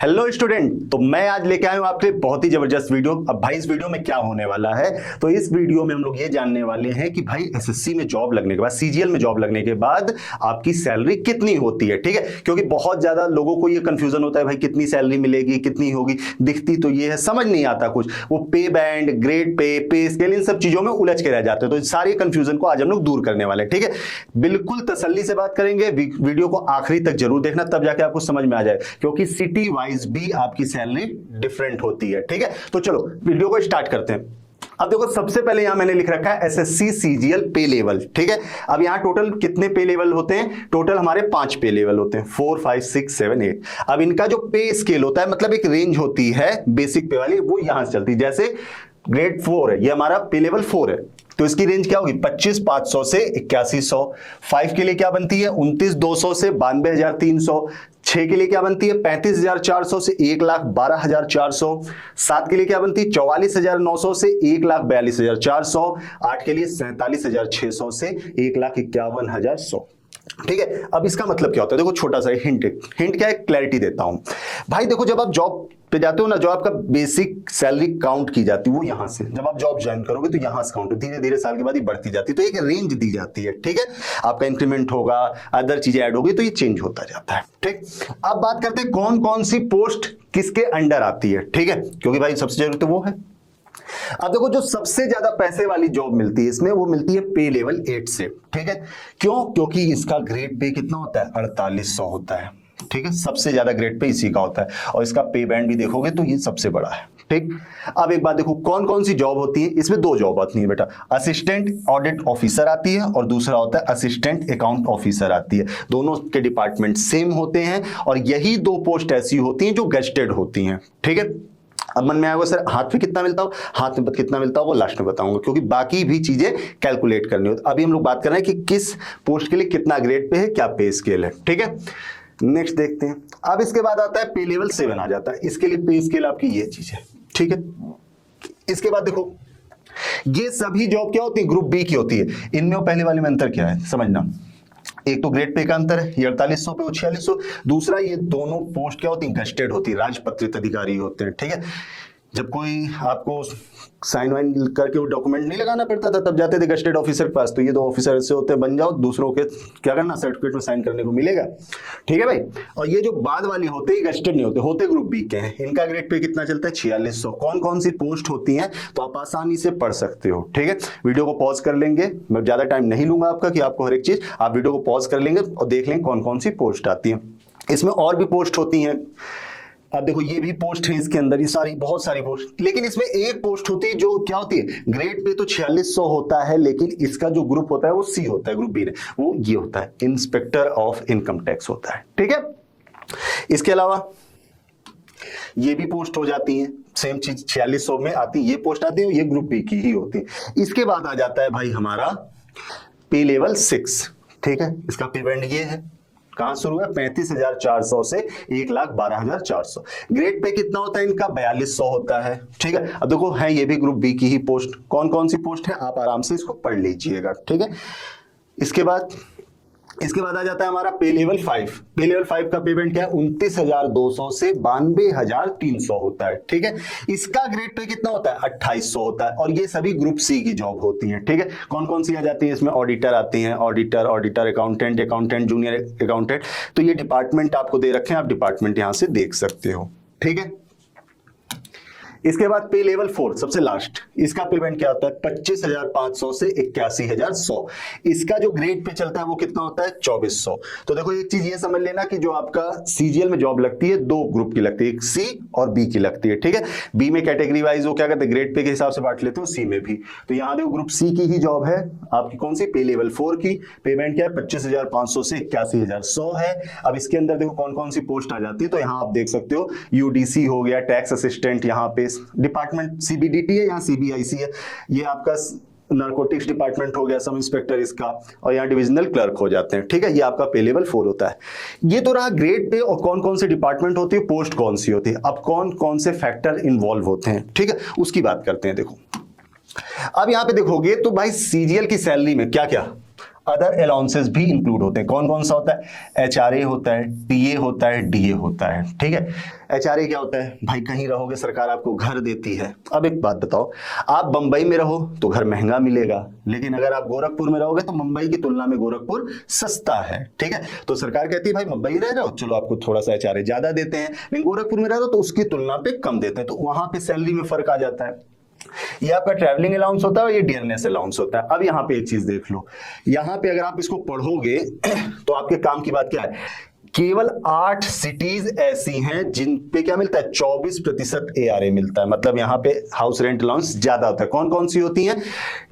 Hello student, तो मैं आज लेके आया हूं आपके लिए बहुत ही जबरदस्त वीडियो। अब भाई इस वीडियो में क्या होने वाला है, तो इस वीडियो में हम लोग ये जानने वाले हैं कि भाई एसएससी में जॉब लगने के बाद, सीजीएल में जॉब लगने के बाद आपकी सैलरी कितनी होती है। ठीक है, क्योंकि बहुत ज्यादा लोगों को ये कंफ्यूजन होता है भाई कितनी सैलरी मिलेगी, कितनी होगी, दिखती तो ये है, समझ नहीं आता कुछ, वो पे बैंड, ग्रेड पे स्केल, इन सब चीजों में उलझ के रह जाते हैं। तो सारे कंफ्यूजन को आज हम लोग दूर करने वाले हैं। ठीक है, बिल्कुल तसल्ली से बात करेंगे, वीडियो को आखिरी तक जरूर देखना, तब जाके आपको समझ में आ जाए, क्योंकि सिटी वाइज भी आपकी सैलरी डिफरेंट होती है। ठीक है, तो चलो वीडियो को स्टार्ट करते हैं। अब देखो, सबसे पहले यहां मैंने लिख रखा है एसएससी सीजीएल पे लेवल। ठीक है, अब यहां टोटल कितने पे लेवल होते हैं? टोटल हमारे 5 पे लेवल होते हैं, 4 5 6 7 8। अब इनका जो पे स्केल होता है, मतलब एक रेंज होती है बेसिक पे वाली, वो यहां से चलती है। जैसे ग्रेड 4 है, ये हमारा पे लेवल 4 है, तो इसकी रेंज क्या होगी? 25,500 से 8100। 5 के लिए क्या बनती है? 29,200 से 92,300। 6 के लिए क्या बनती है? 35,400 से 1,12,400। 7 के लिए क्या बनती है? 44,900 से 1,42,400। 8 के लिए 47,600 से 1,51,100। ठीक है, अब इसका मतलब क्या होता है? देखो, छोटा सा हिंट क्या है, क्लैरिटी देता हूं भाई। देखो, जब आप जॉब पे जाते हो ना, जो आपका बेसिक सैलरी काउंट की जाती है वो यहां से, जब आप जॉब ज्वाइन करोगे तो यहां से काउंट, धीरे धीरे साल के बाद ही बढ़ती जाती है, तो एक रेंज दी जाती है। ठीक है, आपका इंक्रीमेंट होगा, अदर चीजें ऐड होगी, तो ये चेंज होता जाता है। ठीक, अब बात करते हैं कौन कौन सी पोस्ट किसके अंडर आती है। ठीक है, क्योंकि भाई सबसे जरूरी तो वो है। अब देखो, जो सबसे ज्यादा पैसे वाली जॉब मिलती है इसमें, वो मिलती है पे लेवल 8 से। ठीक है, क्यों? क्योंकि इसका ग्रेड पे कितना होता है? 4800 होता है। ठीक है, सबसे ज्यादा ग्रेड पे इसी का होता है, और इसका पे बैंड भी देखोगे तो ये सबसे बड़ा है। ठीक, अब एक बात देखो, कौन कौन सी जॉब होती है इसमें? 2 जॉब आती है बेटा, असिस्टेंट ऑडिट ऑफिसर आती है, और दूसरा होता है असिस्टेंट अकाउंट ऑफिसर आती है। दोनों के डिपार्टमेंट सेम होते हैं, और यही 2 पोस्ट ऐसी होती हैं जो गेस्टेड होती हैं। ठीक है, अब मन में आएगा सर हाथ पे कितना मिलता हो, हाथ में कितना मिलता हो वो लास्ट में बताऊंगा, क्योंकि बाकी भी चीजें कैलकुलेट करनी होती। अभी हम लोग बात कर रहे हैं कि किस पोस्ट के लिए कितना ग्रेड पे है, क्या पे स्केल है। ठीक है, नेक्स्ट देखते हैं। अब इसके बाद आता है पे लेवल 7 आ जाता है, इसके लिए पे स्केल आपकी ये चीज है। ठीक है, इसके बाद देखो, ये सभी जॉब क्या होती है? ग्रुप बी की होती है। इनमें पहले वाले में अंतर क्या है समझना। एक तो ग्रेड पे का अंतर है, ये 4800 पे 4600। दूसरा, ये दोनों पोस्ट क्या होती है? गेस्टेड होती है, राजपत्रित अधिकारी होते हैं। ठीक है, जब कोई आपको साइन वाइन करके वो डॉक्यूमेंट नहीं लगाना पड़ता था, तब जाते थे गेस्टेड ऑफिसर के पास, तो ये 2 ऑफिसर से होते हैं, बन जाओ, दूसरों के क्या करना, सर्टिफिकेट में साइन करने को मिलेगा। ठीक है भाई, और ये जो बाद वाली होते हैं गेस्टेड नहीं होते, होते ग्रुप बी के हैं। इनका ग्रेड पे कितना चलता है? 4600। कौन कौन सी पोस्ट होती हैं तो आप आसानी से पढ़ सकते हो। ठीक है, वीडियो को पॉज कर लेंगे, मैं ज्यादा टाइम नहीं लूंगा आपका कि आपको हर एक चीज, आप वीडियो को पॉज कर लेंगे और देख लेंगे कौन कौन सी पोस्ट आती है। इसमें और भी पोस्ट होती हैं। अब देखो, ये भी पोस्ट है इसके अंदर, ये सारी बहुत सारी पोस्ट, लेकिन इसमें एक पोस्ट होती है जो क्या होती है? ग्रेड पे तो 4600 होता है, लेकिन इसका जो ग्रुप होता है वो सी होता है, ग्रुप बी ने, वो ये होता है, इंस्पेक्टर ऑफ इनकम टैक्स होता है। ठीक है, इसके अलावा ये भी पोस्ट हो जाती है, सेम चीज 4600 में आती है, ये पोस्ट आती है, ये ग्रुप बी की ही होती है। इसके बाद आ जाता है भाई हमारा पे लेवल 6। ठीक है, इसका पे बैंड ये है, कहां शुरू है? 35,400 से 1,12,400। ग्रेड पे कितना होता है इनका? 4200 होता है। ठीक है, अब देखो, है ये भी ग्रुप बी की ही पोस्ट। कौन कौन सी पोस्ट है आप आराम से इसको पढ़ लीजिएगा। ठीक है, इसके बाद आ जाता है हमारा पे लेवल 5। पे लेवल 5 का पेमेंट क्या है? 29,200 से 92,300 होता है। ठीक है, इसका ग्रेड पे कितना होता है? 2800 होता है, और ये सभी ग्रुप सी की जॉब होती हैं। ठीक है, कौन कौन सी आ जाती है इसमें? ऑडिटर आती हैं, ऑडिटर अकाउंटेंट जूनियर अकाउंटेंट, तो ये डिपार्टमेंट आपको दे रखे हैं, आप डिपार्टमेंट यहां से देख सकते हो। ठीक है, इसके बाद पे लेवल 4 सबसे लास्ट, इसका पेमेंट क्या होता है? 25,500 से 81,100। इसका जो ग्रेड पे चलता है वो कितना होता है? 2400। तो देखो, एक चीज ये समझ लेना कि जो आपका सीजीएल में जॉब लगती है 2 ग्रुप की लगती है, एक सी और बी की लगती है। ठीक है, बी में कैटेगरी वाइज वो क्या करते हैं? ग्रेड पे के हिसाब से बांट लेते हो, सी में भी। तो यहाँ देखो, ग्रुप सी की ही जॉब है आपकी, कौन सी? पे लेवल 4 की। पेमेंट क्या है? 25,500 से 81,100 है। अब इसके अंदर देखो कौन कौन सी पोस्ट आ जाती है, तो यहाँ आप देख सकते हो, यूडीसी हो गया, टैक्स असिस्टेंट, यहाँ पे डिपार्टमेंट सीबीडीटी है, यहाँ सीबीआईसी है, ये आपका नारकोटिक्स डिपार्टमेंट हो गया, सब इंस्पेक्टर इसका, और यहाँ डिविजनल क्लर्क हो जाते हैं। ठीक है, ये आपका पे लेवल 4 होता है। ये तो रहा ग्रेड पे, और कौन कौन से डिपार्टमेंट होती है, पोस्ट कौन सी होती है। अब कौन कौन से फैक्टर इन्वॉल्व होते हैं, ठीक है, उसकी बात करते हैं। देखो, अब यहाँ पे देखोगे तो भाई सीजीएल की सैलरी में क्या क्या अदर अलाउंसेस भी इंक्लूड होते हैं। कौन कौन सा होता है? HRA होता है, TA होता है, DA होता है। ठीक है, HRA क्या होता है? भाई कहीं रहोगे सरकार आपको घर देती है। अब एक बात बताओ, आप बंबई में रहो तो घर महंगा मिलेगा, लेकिन अगर आप गोरखपुर में रहोगे तो मुंबई की तुलना में गोरखपुर सस्ता है। ठीक है, तो सरकार कहती है भाई मुंबई रह रहे हो, चलो आपको थोड़ा सा HRA ज्यादा देते हैं, लेकिन गोरखपुर में रह रहे हो तो उसकी तुलना पे कम देते हैं, तो वहां पे सैलरी में फर्क आ जाता है। ये आपका ट्रैवलिंग अलाउंस होता है और ये डियरनेस अलाउंस होता है। अब यहाँ पे एक चीज देख लो, यहाँ पे अगर आप इसको पढ़ोगे तो आपके काम की बात क्या है, केवल 8 सिटीज ऐसी हैं जिन पे क्या मिलता है, 24% ARA मिलता है। मतलब यहाँ पे हाउस रेंट अलाउंस ज्यादा होता है। कौन कौन सी होती हैं?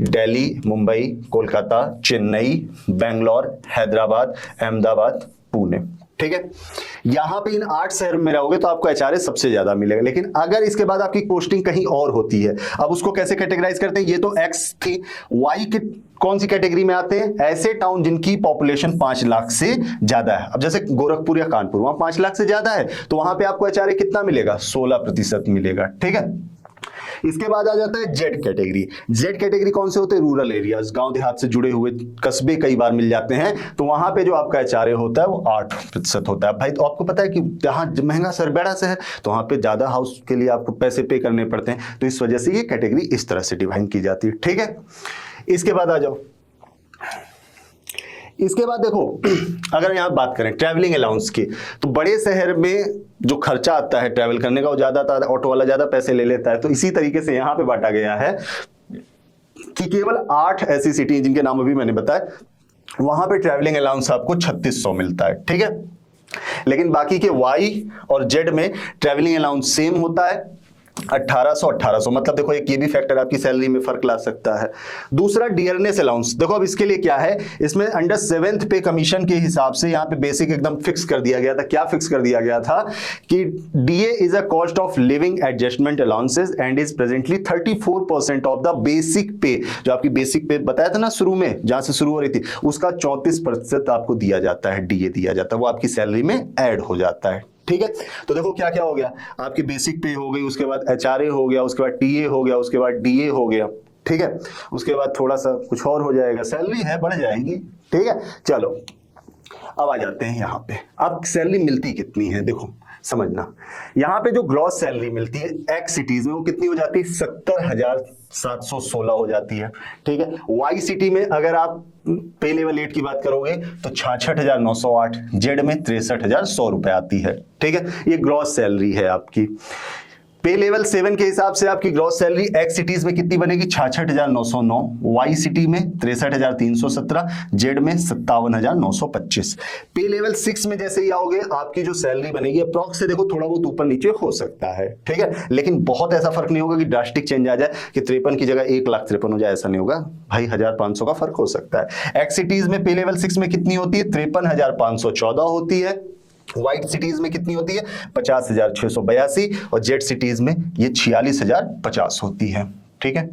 दिल्ली, मुंबई, कोलकाता, चेन्नई, बेंगलोर, हैदराबाद, अहमदाबाद, पुणे। ठीक है, यहां पे इन 8 शहर में रहोगे तो आपको HRA सबसे ज्यादा मिलेगा। लेकिन अगर इसके बाद आपकी पोस्टिंग कहीं और होती है, अब उसको कैसे कैटेगराइज करते हैं? ये तो X थी, Y की कौन सी कैटेगरी में आते हैं? ऐसे टाउन जिनकी पॉपुलेशन 5 लाख से ज्यादा है। अब जैसे गोरखपुर या कानपुर, वहां 5 लाख से ज्यादा है, तो वहां पे आपको HRA कितना मिलेगा? 16% मिलेगा। ठीक है, इसके बाद आ जाता है जेड कैटेगरी। जेड कैटेगरी कौन से होते हैं? रूरल एरियाज, गांव देहात से जुड़े हुए कस्बे कई बार मिल जाते हैं, तो वहां पे जो आपका HRA होता है वो 8% होता है। भाई तो आपको पता है कि जहां महंगा शहर, बड़ा शहर, तो वहां पे ज्यादा हाउस के लिए आपको पैसे पे करने पड़ते हैं, तो इस वजह से ये कैटेगरी इस तरह से डिवाइड की जाती है। ठीक है, इसके बाद आ जाओ, इसके बाद देखो अगर यहां बात करें ट्रैवलिंग अलाउंस की, तो बड़े शहर में जो खर्चा आता है ट्रैवल करने का वो ज्यादा आता है, ऑटो वाला ज्यादा पैसे ले लेता है। तो इसी तरीके से यहां पे बांटा गया है कि केवल 8 ऐसी सिटी जिनके नाम अभी मैंने बताया, वहां पे ट्रैवलिंग अलाउंस आपको 3600 मिलता है। ठीक है, लेकिन बाकी के Y और Z में ट्रैवलिंग अलाउंस सेम होता है, 1800। मतलब देखो एक ये भी फैक्टर आपकी सैलरी में फर्क ला सकता है। दूसरा डियरनेस अलाउंस, देखो अब इसके लिए क्या है, इसमें अंडर 7th पे कमीशन के हिसाब से यहाँ पे बेसिक एकदम फिक्स कर दिया गया था। क्या फिक्स कर दिया गया था कि DA is a cost of living adjustment allowances and is presently 34% of the basic पे। जो आपकी बेसिक पे बताया था ना शुरू में, जहां से शुरू हो रही थी, उसका 34% आपको दिया जाता है, DA दिया जाता है, वो आपकी सैलरी में ऐड हो जाता है। ठीक है, तो देखो क्या क्या हो गया, आपकी बेसिक पे हो गई, उसके बाद HRA हो गया, उसके बाद TA हो गया, उसके बाद DA हो गया। ठीक है, उसके बाद थोड़ा सा कुछ और हो जाएगा, सैलरी है बढ़ जाएगी। ठीक है, चलो अब आ जाते हैं यहाँ पे, अब सैलरी मिलती कितनी है देखो समझना। यहाँ पे जो ग्रॉस सैलरी मिलती है X सिटीज में वो कितनी हो जाती है? 70,716 हो जाती है। ठीक है, Y सिटी में अगर आप पे लेवल 8 की बात करोगे तो 66,908, जेड में 63,100 रुपए आती है। ठीक है, ये ग्रॉस सैलरी है आपकी। पे लेवल 7 के हिसाब से आपकी ग्रॉस सैलरी X सिटीज में कितनी बनेगी? 66,909, Y सिटी में 63,317, जेड में 57,925। पे लेवल 6 में जैसे ही आओगे आपकी जो सैलरी बनेगी अप्रॉक्स से देखो थोड़ा बहुत ऊपर नीचे हो सकता है। ठीक है, लेकिन बहुत ऐसा फर्क नहीं होगा कि ड्रास्टिक चेंज आ जाए कि 53 की जगह 1,53,000 हो जाए, ऐसा नहीं होगा भाई, 1,500 का फर्क हो सकता है। X सिटीज में पे लेवल 6 में कितनी होती है? 53,514 होती है। व्हाइट सिटीज में कितनी होती है? 50,682, और जेड सिटीज में ये 46,050 होती है। ठीक है,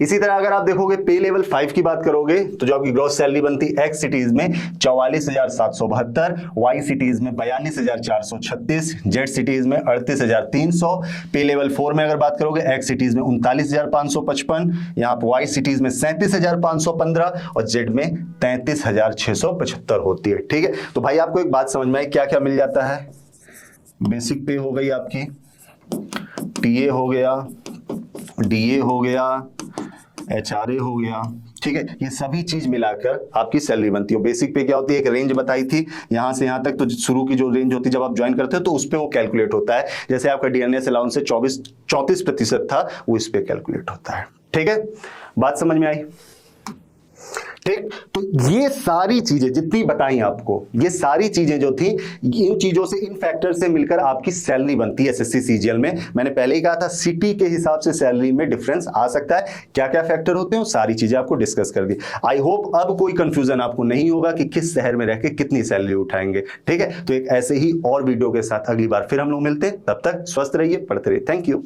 इसी तरह अगर आप देखोगे पे लेवल 5 की बात करोगे तो जो आपकी ग्रॉस सैलरी बनती है X सिटीज में 44,772, Y सिटीज में 42,436, Z सिटीज में 38,300। पे लेवल 4 में अगर बात करोगे X सिटीज में 39,555, यहाँ पर Y सिटीज में 37,515 और Z में 33,675 होती है। ठीक है, तो भाई आपको एक बात समझ में आई क्या क्या मिल जाता है? बेसिक पे हो गई आपकी, TA हो गया, DA हो गया, HRA हो गया। ठीक है, ये सभी चीज मिलाकर आपकी सैलरी बनती है। बेसिक पे क्या होती है, एक रेंज बताई थी यहां से यहां तक, तो शुरू की जो रेंज होती है जब आप ज्वाइन करते हो तो उस पे वो कैलकुलेट होता है। जैसे आपका डियरनेस अलाउंस से 34% था, वो इस पे कैलकुलेट होता है। ठीक है, बात समझ में आई? ठीक, तो ये सारी चीजें जितनी बताई आपको, ये सारी चीजें जो थी, इन चीजों से, इन फैक्टर से मिलकर आपकी सैलरी बनती है SSC CGL में। मैंने पहले ही कहा था सिटी के हिसाब से सैलरी में डिफरेंस आ सकता है। क्या क्या फैक्टर होते हैं, सारी चीजें आपको डिस्कस कर दी। आई होप अब कोई कंफ्यूजन आपको नहीं होगा कि किस शहर में रह के कितनी सैलरी उठाएंगे। ठीक है, तो एक ऐसे ही और वीडियो के साथ अगली बार फिर हम लोग मिलते हैं। तब तक स्वस्थ रहिए, पढ़ते रहिए। Thank you.